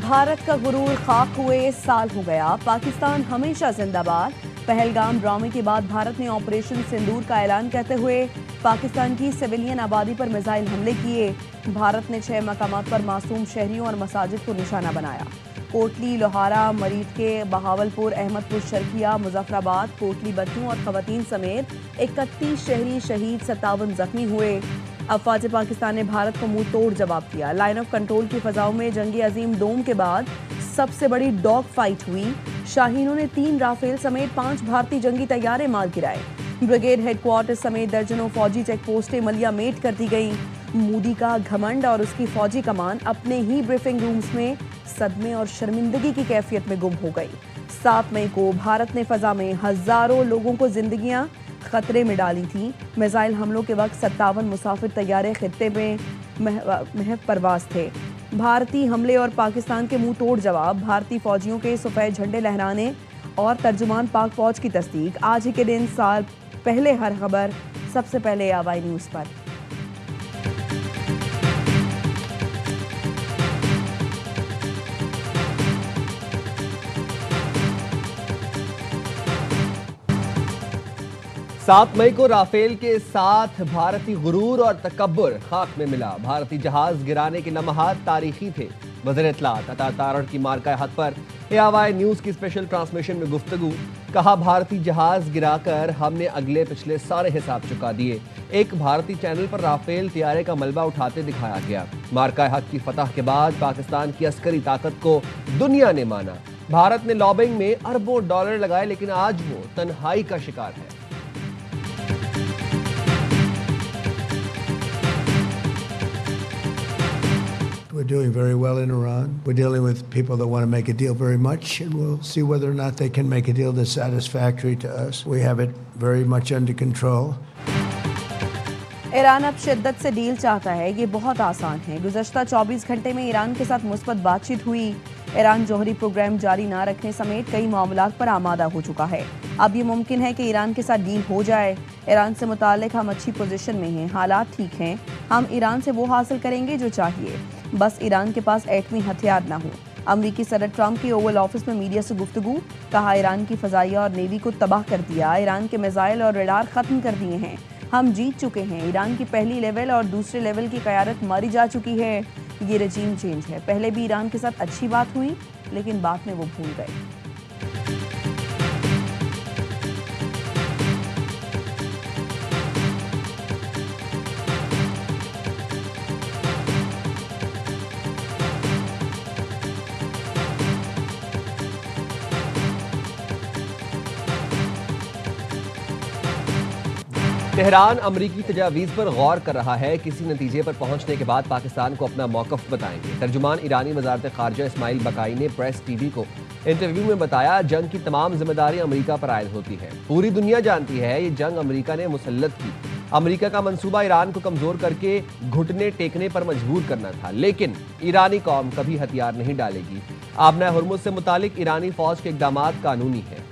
भारत का गुरूर खाक हुए साल हो गया, पाकिस्तान हमेशा जिंदाबाद। पहलगाम ड्रामे के बाद भारत ने ऑपरेशन सिंदूर का ऐलान करते हुए पाकिस्तान की सिविलियन आबादी पर मिसाइल हमले किए। भारत ने 6 मकामात पर मासूम शहरियों और मसाजिद को निशाना बनाया। कोटली, लोहारा, मरीठ के बहावलपुर, अहमदपुर शर्किया, मुजफ्फराबाद, कोटली बच्चों और खवातीन समेत 31 शहरी शहीद, 57 जख्मी हुए। अफवाज पाकिस्तान ने भारत को मुंह तोड़ जवाब दिया। लाइन ऑफ कंट्रोल की फजाओं में जंगी अजीम डोम के बाद सबसे बड़ी डॉग फाइट हुई। शाहीनों ने 3 राफेल समेत 5 भारतीय जंगी तैयारे मार गिराए। ब्रिगेड हेडक्वार्टर समेत दर्जनों फौजी चेक पोस्टें मलियामेट कर दी गई। मोदी का घमंड और उसकी फौजी कमान अपने ही ब्रीफिंग रूम्स में सदमे और शर्मिंदगी की कैफियत में गुम हो गई। 7 मई को भारत ने फजा में हजारों लोगों को जिंदगियां खतरे में डाली थी। मिसाइल हमलों के वक्त 57 मुसाफिर तैयारे खित्ते में महव परवाज थे। भारतीय हमले और पाकिस्तान के मुंह तोड़ जवाब, भारतीय फौजियों के सफेद झंडे लहराने और तर्जुमान पाक फौज की तस्दीक। आज ही के दिन साल पहले हर खबर सबसे पहले आवाई न्यूज़ पर। सात मई को राफेल के साथ भारतीय गुरूर और तकब्बुर खाक में मिला। भारतीय जहाज गिराने के लम्हात तारीखी थे। वज़ीर इत्तलात अता तारड़ की मार्का हद पर AWI न्यूज़ की स्पेशल ट्रांसमिशन में गुफ्तगू। कहा, भारतीय जहाज गिराकर हमने अगले पिछले सारे हिसाब चुका दिए। एक भारतीय चैनल पर राफेल तैयारे का मलबा उठाते दिखाया गया। मार्का हद की फतह के बाद पाकिस्तान की अस्करी ताकत को दुनिया ने माना। भारत ने लॉबिंग में अरबों डॉलर लगाए, लेकिन आज वो तन्हाई का शिकार है। We're doing very well in Iran. We're dealing with people that want to make a deal very much, and we'll see whether or not they can make a deal that's satisfactory to us. We have it very much under control. Iran अब शिद्दत से deal चाहता है, ये बहुत आसान है। गुज़श्ता 24 घंटे में ईरान के साथ मुस्बत बातचीत हुई। ईरान जौहरी प्रोग्राम जारी ना रखने समेत कई मामलात पर आमादा हो चुका है। अब ये मुमकिन है कि ईरान के साथ डील हो जाए। ईरान से मुताल्लिक हम अच्छी पोजीशन में हैं, हालात ठीक हैं। हम ईरान से वो हासिल करेंगे जो चाहिए, बस ईरान के पास एटमी हथियार ना हो। अमरीकी सदर ट्रंप की ओवल ऑफिस में मीडिया से गुफ्तगू। कहा, ईरान की फजाइया और नेवी को तबाह कर दिया। ईरान के मिसाइल और रडार खत्म कर दिए हैं। हम जीत चुके हैं। ईरान की पहली लेवल और दूसरे लेवल की क़यादत मारी जा चुकी है। ये रजीम चेंज है। पहले भी ईरान के साथ अच्छी बात हुई, लेकिन बाद में वो भूल गए। तेहरान अमरीकी तजावीज़ पर गौर कर रहा है। किसी नतीजे पर पहुंचने के बाद पाकिस्तान को अपना मौक़िफ़ बताएंगे। तर्जुमान ईरानी वज़ारत ख़ारजा इस्माइल बकाई ने प्रेस TV को इंटरव्यू में बताया, जंग की तमाम जिम्मेदारी अमरीका पर आयद होती है। पूरी दुनिया जानती है ये जंग अमरीका ने मुसल्लत की। अमरीका का मंसूबा ईरान को कमज़ोर करके घुटने टेकने पर मजबूर करना था, लेकिन ईरानी कौम कभी हथियार नहीं डालेगी। आबना हुर्मुज़ से मुतालिक ईरानी फ़ौज के इक़दामात कानूनी है।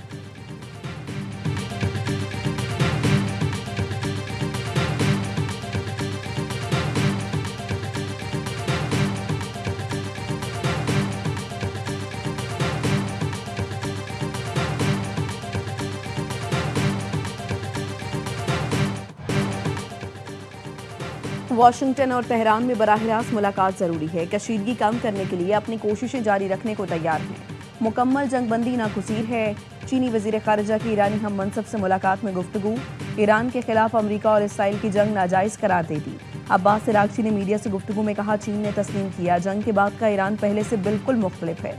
वाशिंगटन और तेहरान में बराह रास्त मुलाकात जरूरी है। कशीदगी कम करने के लिए अपनी कोशिशें जारी रखने को तैयार हैं। मुकम्मल जंगबंदी नागुज़ीर है। चीनी वज़ीर ख़ारिजा की ईरानी हम मनसब से मुलाकात में गुफ्तगू। ईरान के खिलाफ अमरीका और इसराइल की जंग नाजायज़ करार दे दी। अब्बास इराक़ची ने मीडिया से गुफ्तगू में कहा, चीन ने तस्लीम किया, जंग के बाद का ईरान पहले से बिल्कुल मुख्तलिफ है।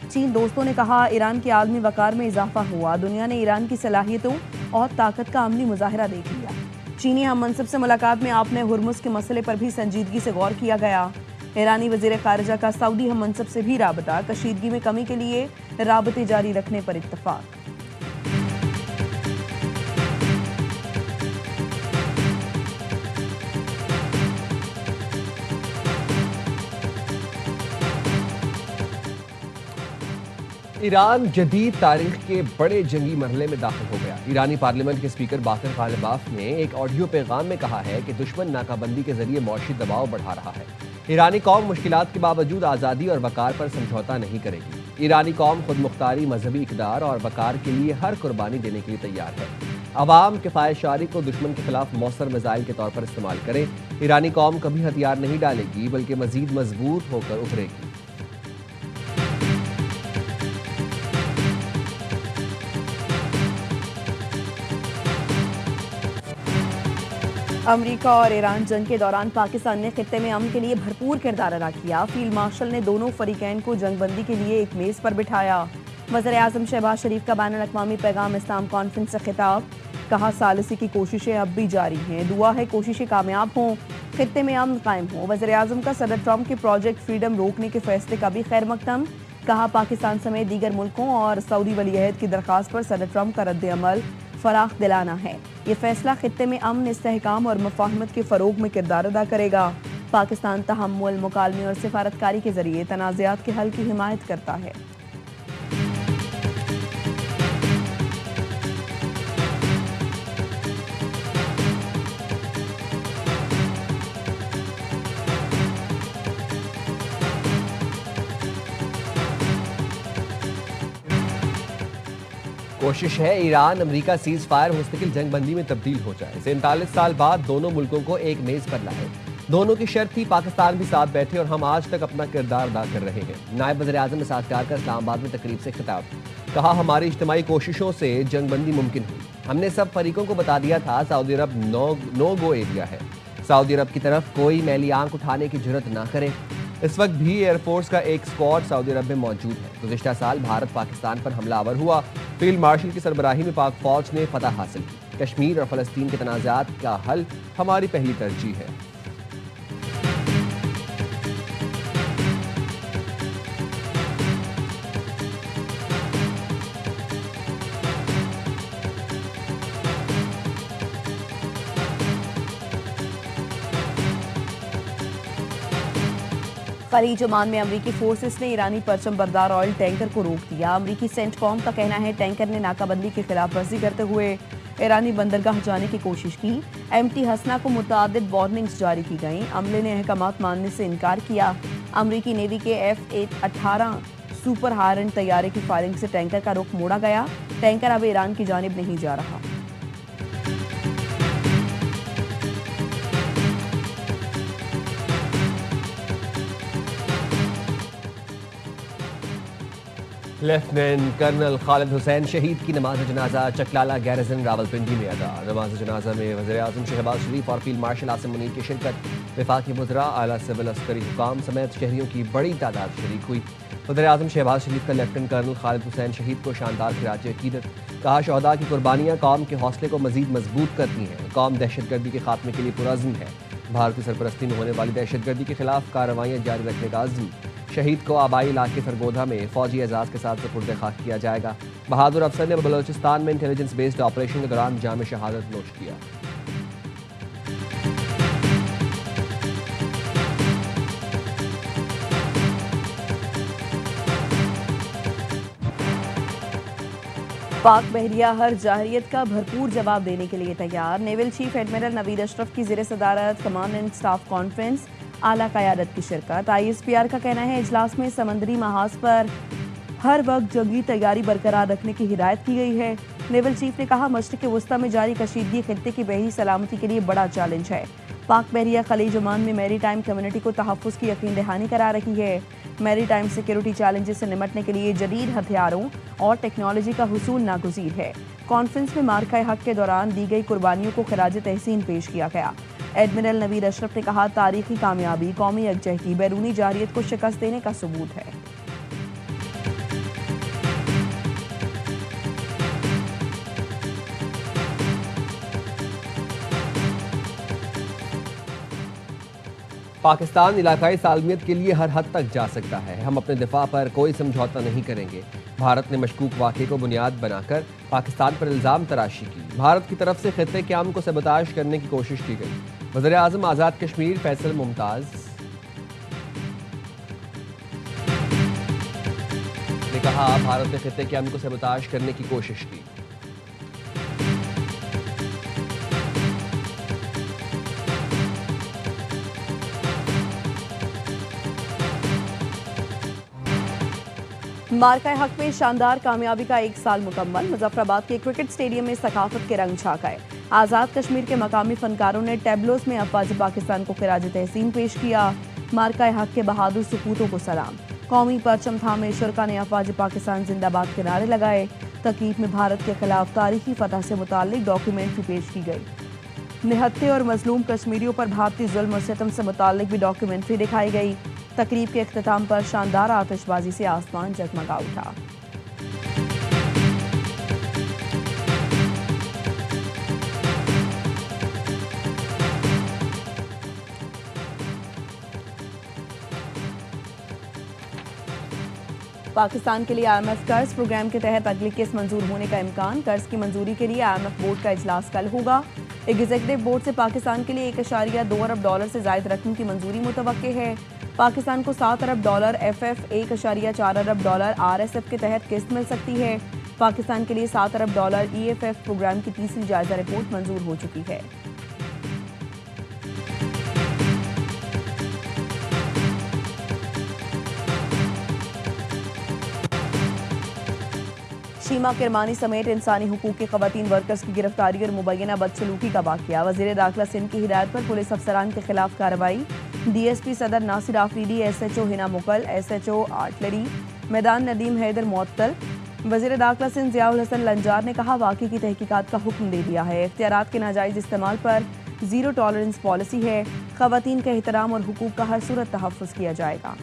चीन दोस्तों ने कहा, ईरान के आलमी वक़ार में इजाफा हुआ। दुनिया ने ईरान की सलाहियतों और ताकत का अमली मुज़ाहिरा देख लिया। चीनी हम मनसब से मुलाकात में आपने हुर्मुज़ के मसले पर भी संजीदगी से गौर किया गया। ईरानी वज़ीर ख़ारिजा का सऊदी हम मनसब से भी राबता। कशीदगी में कमी के लिए राबते जारी रखने पर इत्तफाक। ईरान जदीद तारीख के बड़े जंगी मरहले में दाखिल हो गया। ईरानी पार्लियामेंट के स्पीकर बाकर कालिबाफ ने एक ऑडियो पैगाम में कहा है कि दुश्मन नाकाबंदी के जरिए मौशी दबाव बढ़ा रहा है। ईरानी कौम मुश्किलात के बावजूद आज़ादी और वकार पर समझौता नहीं करेगी। ईरानी कौम खुद मुख्तारी, मजहबी इक़्तिदार और वकार के लिए हर कुर्बानी देने के लिए तैयार है। अवाम किफ़ायतशारी को दुश्मन के खिलाफ मौसर मिसाइल के तौर पर इस्तेमाल करे। ईरानी कौम कभी हथियार नहीं डालेगी बल्कि मजीद मजबूत होकर उभरेगी। अमेरिका और ईरान जंग के दौरान पाकिस्तान ने खित्ते में अमन के लिए भरपूर किरदार अदा किया। फील्ड मार्शल ने दोनों फरीकैन को जंगबंदी के लिए एक मेज पर बिठाया। वज़ीर-ए-आज़म शहबाज शरीफ का बैनुल-अक़वामी पैगाम इस्लाम कॉन्फ्रेंस से खिताब, कहा सालिसी की कोशिशें अब भी जारी हैं, दुआ है कोशिशें कामयाब हों, खित्ते में अमन कायम हो। वज़ीर-ए-आज़म का सदर ट्रंप के प्रोजेक्ट फ्रीडम रोकने के फैसले का भी खैर मकदम, कहा पाकिस्तान समेत दीगर मुल्कों और सऊदी वलीअहद की दरख्वास्त पर सदर ट्रंप का रद्द-ए-अमल फराख दिलाना है। ये फैसला खित्ते में अमन, इस्तेहकाम और मुफाहमत के फ़रोग में किरदार अदा करेगा। पाकिस्तान तहम्मुल, मुकालमे और सिफारतकारी के जरिए तनाज़ात के हल की हिमायत करता है। कोशिश है ईरान अमेरिका सीज फायर मुस्तकिल जंगबंदी में तब्दील हो जाए। 47 साल बाद दोनों मुल्कों को एक मेज पर लाए। दोनों की शर्त थी पाकिस्तान भी साथ बैठे और हम आज तक अपना किरदार अदा कर रहे हैं। नायब वज़ीर-ए-आज़म सादकार का इस्लामाबाद में तकरीब से खिताब, कहा हमारी इज्तिमाई कोशिशों से जंगबंदी मुमकिन हुई। हमने सब फरीकों को बता दिया था सऊदी अरब नो गो एरिया है। सऊदी अरब की तरफ कोई मैली आंख उठाने की जुर्रत ना करे। इस वक्त भी एयरफोर्स का एक स्क्वाड सऊदी अरब में मौजूद है। गुज़िश्ता साल भारत पाकिस्तान पर हमलावर हुआ। फील्ड मार्शल की सरबराही में पाक फौज ने फतह हासिल की। कश्मीर और फ़लस्तीन के तनाज़ात का हल हमारी पहली तरजीह है। खलीज ओमान में अमरीकी फोर्सेस ने ईरानी परचम बरदार ऑयल टैंकर को रोक दिया। अमरीकी सेंटकॉम का कहना है टैंकर ने नाकाबंदी की खिलाफ वर्जी करते हुए ईरानी बंदरगाह जाने की कोशिश की। एमटी हसना को मुतअद्दिद वार्निंग्स जारी की गईं। अमले ने अहकामात मानने से इनकार किया। अमरीकी नेवी के F-18 सुपर हायरन तैयारे की फायरिंग से टैंकर का रुख मोड़ा गया। टैंकर अब ईरान की जानिब नहीं जा रहा। लेफ्टिनेंट कर्नल खालिद हुसैन शहीद की नमाज जनाजा चकलाला गैरिजन रावलपिंडी में अदा। नमाज जनाजा में वज़ीर-ए-आज़म शहबाज शरीफ और फील्ड मार्शल आसिम मुनीर की शिरकत। वफाकी वज़रा, आला सिविल अस्करी हुकाम समेत शहरियों की बड़ी तादाद शरीक हुई। वज़ीर-ए-आज़म शहबाज शरीफ का लेफ्टिनेंट कर्नल खालिद हुसैन शहीद को शानदार खिराज अकीदत, कहा शहदा की कुर्बानियाँ कौम के हौसले को मजीद मजबूत करती हैं। कौम दहशतगर्दी के खात्मे के लिए पुरअज़्म है। भारत की सरपरस्ती में होने वाली दहशतगर्दी के खिलाफ कार्रवाइयाँ जारी रखने का अज़्म। शहीद को आबाई इलाके सरगोधा में फौजी एजाज के साथ सुपुर्द खाक किया जाएगा। बहादुर अफसर ने बलोचिस्तान में इंटेलिजेंस बेस्ड ऑपरेशन के दौरान जाम शहादत नोश किया। पाक बहरिया हर जाहिरियत का भरपूर जवाब देने के लिए तैयार। Naval chief admiral Naveed Ashraf की ज़ेर सदारत कमांड एंड स्टाफ कॉन्फ्रेंस, आला क़यादत की शिरकत। ISPR का कहना है इजलास में समंदरी महाज पर हर वक्त जंगी तैयारी बरकरार रखने की हिदायत की गई है। नेवल चीफ ने कहा मशरिक़ वस्ता में जारी कशीदगी खित्ते की बहरी सलामती के लिए बड़ा चैलेंज है। पाक बहरिया खलीज ओमान में मैरी टाइम कम्युनिटी को तहफ़्फ़ुज़ की यकीन दहानी करा रही है। मैरी टाइम सिक्योरिटी चैलेंजेस से निमटने के लिए जदीद हथियारों और टेक्नोलॉजी का हुसूल नागुज़ीर है। कॉन्फ्रेंस में मार्का हक के दौरान दी गई कुर्बानियों को खिराज तहसीन पेश किया गया। एडमिरल नवीद अशरफ ने कहा तारीखी कामयाबी कौमी यकजहती बैरूनी जारियत को शिकस्त देने का सबूत है। पाकिस्तान इलाकाई सालमियत के लिए हर हद तक जा सकता है। हम अपने दिफा पर कोई समझौता नहीं करेंगे। भारत ने मशकूक वाक़े को बुनियाद बनाकर पाकिस्तान पर इल्ज़ाम तराशी की। भारत की तरफ से खित्ते के अमन को सबताश करने की कोशिश की गई। वज़ीर-ए-आज़म आज़ाद कश्मीर फैसल मुमताज़ ने कहा, भारत ने खित्ते के अमन को सबोताज करने की कोशिश की। मार्का हक में शानदार कामयाबी का 1 साल मुकम्मल। मुजफ्फराबाद के क्रिकेट स्टेडियम में सकाफत के रंग छा गए। आज़ाद कश्मीर के मकामी फनकारों ने टैबलोस में अफवाज पाकिस्तान को खिराज तहसीन पेश किया। मार्का हक के बहादुर सपूतों को सलाम। कौमी परचम थामे शुरका ने अफवाज पाकिस्तान जिंदाबाद के नारे लगाए। तकरीब में भारत के खिलाफ तारीखी फतह से मुताल्लिक डॉक्यूमेंट्री पेश की गई। निहत्थे और मजलूम कश्मीरियों पर भारतीय जुल्म और सितम से मुताल्लिक भी डॉक्यूमेंट्री दिखाई गई। तकरीब के इख्तिताम पर शानदार आतिशबाजी से आसमान जगमगा उठा। पाकिस्तान के लिए IMF कर्ज प्रोग्राम के तहत अगली किस्त मंजूर होने का इम्कान। कर्ज की मंजूरी के लिए IMF बोर्ड का इजलास कल होगा। एग्जीक्यूटिव बोर्ड से पाकिस्तान के लिए $1.2 अरब से जायद रकम की मंजूरी मुतवक्के है। पाकिस्तान को $7 अरब FF, $1.4 अरब RSF के तहत किस्त मिल सकती है। पाकिस्तान के लिए $7 अरब EFF प्रोग्राम की तीसरी जायजा रिपोर्ट मंजूर हो चुकी है। शीमा किरमानी समेत इंसानी हुकूक के खवातीन वर्कर्स की गिरफ्तारी और मुबैना बदसलूकी का वाक़या। वज़ीर दाखिला सिंध की हिदायत पर पुलिस अफसरान के खिलाफ कार्रवाई। DSP Saddar Nasir Afridi, SHO Hina Mukal, SHO artillery Maidan Nadeem Haider मुअत्तल। वज़ीर दाखिला सिंध ज़ियाउल हसन लंजार ने कहा, वाक़े की तहकीकात का हुक्म दे दिया है। इख्तियारात के नाजायज़ इस्तेमाल पर ज़ीरो टॉलरेंस पॉलिसी है। खवातीन के एहतराम और हुकूक का हर सूरत तहफ़्फ़ुज़ किया जाएगा।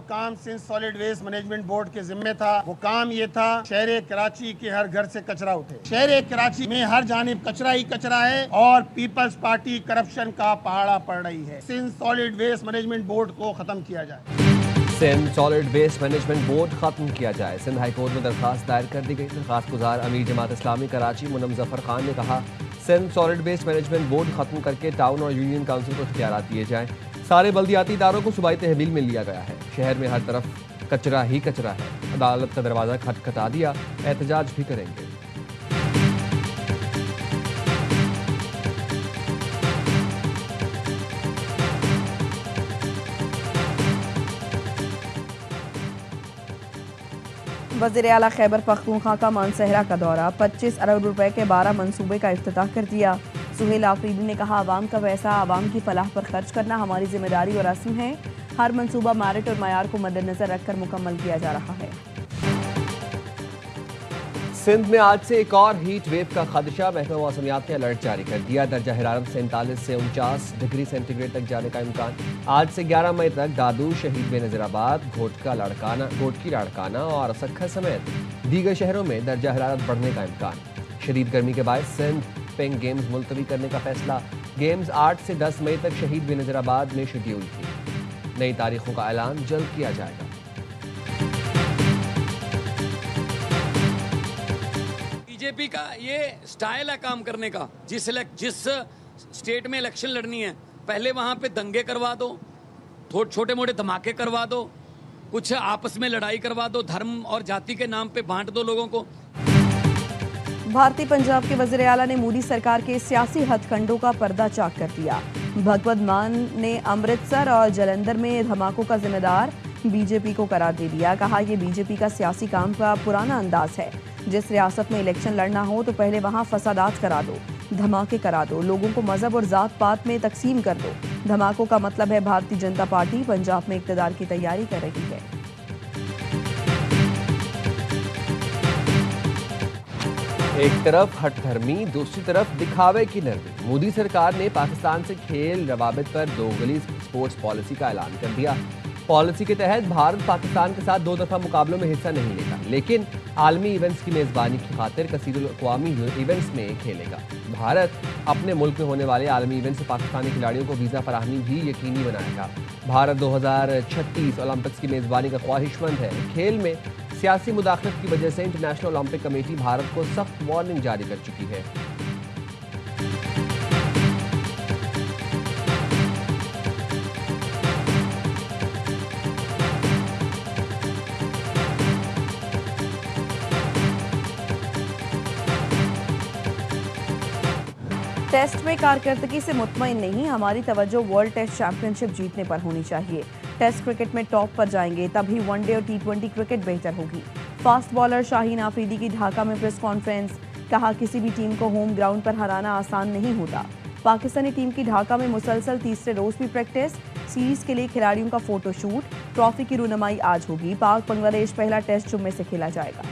काम Sindh solid waste management board के जिम्मे था, वो काम ये था शहर कराची के हर घर से कचरा उठे। शहर कराची में हर जानिब कचरा ही कचरा है और पीपल्स पार्टी करप्शन का पहाड़ा पड़ रही है। Sindh solid waste management board को खत्म किया जाए। Sindh solid waste management board खत्म किया जाए। सिंध हाई कोर्ट में दरखास्त दायर कर दी गई। दरखास्त गुजार अमीर जमात इस्लामी कराची मुन्नम जफर खान ने कहा, Sindh solid waste management board खत्म करके टाउन और यूनियन काउंसिल को इख्तियारात दिए जाएं। सारे बल्दियाती इदारों को सूबाई तहवील में लिया गया है। शहर में हर तरफ कचरा ही कचरा है। अदालत का दरवाज़ा खटखटा दिया, एहतजाज भी करेंगे। वज़ीर आला खैबर पख्तूनख्वा का मानसहरा का दौरा। 25 अरब रुपए के 12 मनसूबे का इफ्तिताह कर दिया। सुहेल आफरीदी ने कहा, आवाम का पैसा आवाम की फलाह पर खर्च करना हमारी जिम्मेदारी और रस्म है। हर मनसूबा मेरिट और मयार को मद्देनजर रखकर मुकम्मल किया जा रहा है। सिंध में आज से एक और हीट वेव का खदशा। महकमा मौसमियात ने अलर्ट जारी कर दिया। दर्जा हरारत 47 से 49 डिग्री सेंटीग्रेड तक जाने का इम्कान। आज से 11 मई तक दादू, शहीद बेनज़ीराबाद, घोटकी लाड़काना और सखर समेत दीगर शहरों में दर्जा हरारत बढ़ने का इम्कान। शदीद गर्मी के बाद सिंध पिंक गेम्स मुलतवी करने का फैसला। गेम्स 8 से 10 मई तक शहीद बेनज़ीराबाद में शेड्यूल थी। नई तारीखों का ऐलान जल्द किया जाएगा। बीजेपी का ये स्टाइल है काम करने का। जिस स्टेट में इलेक्शन लड़नी है, पहले वहां पे दंगे करवा दो, छोटे मोटे धमाके करवा दो, कुछ आपस में लड़ाई करवा दो, धर्म और जाति के नाम पे बांट दो लोगों को। भारतीय पंजाब के वज़ीर आला ने मोदी सरकार के सियासी हथकंडों का पर्दा चाक कर दिया। भगवत मान ने अमृतसर और जलंधर में धमाकों का जिम्मेदार बीजेपी को करार दे दिया। कहा, यह बीजेपी का सियासी काम का पुराना अंदाज है। जिस रियासत में इलेक्शन लड़ना हो तो पहले वहां फसादात करा दो, धमाके करा दो, लोगों को मजहब और जात पात में तकसीम कर दो। धमाकों का मतलब है भारतीय जनता पार्टी पंजाब में इक़्तिदार की तैयारी कर रही है। एक तरफ हठधर्मी, दूसरी तरफ दिखावे की नरमी। मोदी सरकार ने पाकिस्तान से खेल रवाबित पर दोगली स्पोर्ट्स पॉलिसी का ऐलान कर दिया। पॉलिसी के तहत भारत पाकिस्तान के साथ 2 दफा मुकाबलों में हिस्सा नहीं लेगा, लेकिन आलमी इवेंट्स की मेज़बानी की खातिर कसीरुल-अक़वामी इवेंट्स में खेलेगा। भारत अपने मुल्क में होने वाले आलमी इवेंट्स से पाकिस्तानी खिलाड़ियों को वीज़ा फराहमी भी यकीनी बनाएगा। भारत 2036 ओलंपिक्स की मेज़बानी का ख्वाहिशमंद है। खेल में सियासी मुदाखलत की वजह से इंटरनेशनल ओलंपिक कमेटी भारत को सख्त वार्निंग जारी कर चुकी है। टेस्ट में कारकर्दगी से मुतमईन नहीं, हमारी तवज्जो वर्ल्ड टेस्ट चैंपियनशिप जीतने पर होनी चाहिए। टेस्ट क्रिकेट में टॉप पर जाएंगे तभी वनडे और टी20 क्रिकेट बेहतर होगी। फास्ट बॉलर शाहीन आफरीदी की ढाका में प्रेस कॉन्फ्रेंस, कहा किसी भी टीम को होम ग्राउंड पर हराना आसान नहीं होता। पाकिस्तानी टीम की ढाका में मुसलसल तीसरे रोज भी प्रैक्टिस, सीरीज के लिए खिलाड़ियों का फोटोशूट, ट्रॉफी की रुनमाई आज होगी। पाक बांग्लादेश पहला टेस्ट जुम्मे से खेला जाएगा।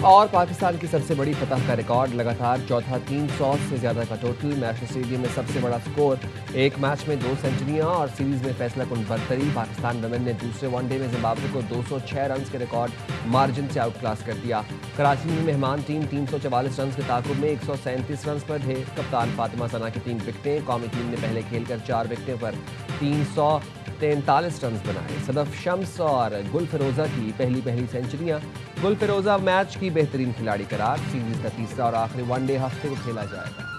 और पाकिस्तान की सबसे बड़ी फतह का रिकॉर्ड, लगातार चौथा 300 से ज्यादा का टोटल। नेशनल स्टेडियम में सबसे बड़ा स्कोर, एक मैच में 2 सेंचुरियां और सीरीज में फैसला कुन बरतरी। पाकिस्तान वुमेन ने दूसरे वनडे में जिम्बाब्वे को 206 रन के रिकॉर्ड मार्जिन से आउट क्लास कर दिया। कराची में मेहमान टीम 344 रन के ताकुब में 137 रन पर ढे। कप्तान फातिमा सना की 3 विकेटें, कौमी टीम ने पहले खेलकर 4 विकेटों पर 343 रन बनाए। सदफ शम्स और गुल फिरोजा की पहली सेंचुरियां। गुल फिरोजा मैच की बेहतरीन खिलाड़ी करार। सीरीज का तीसरा और आखिरी वनडे हफ्ते को खेला जाएगा।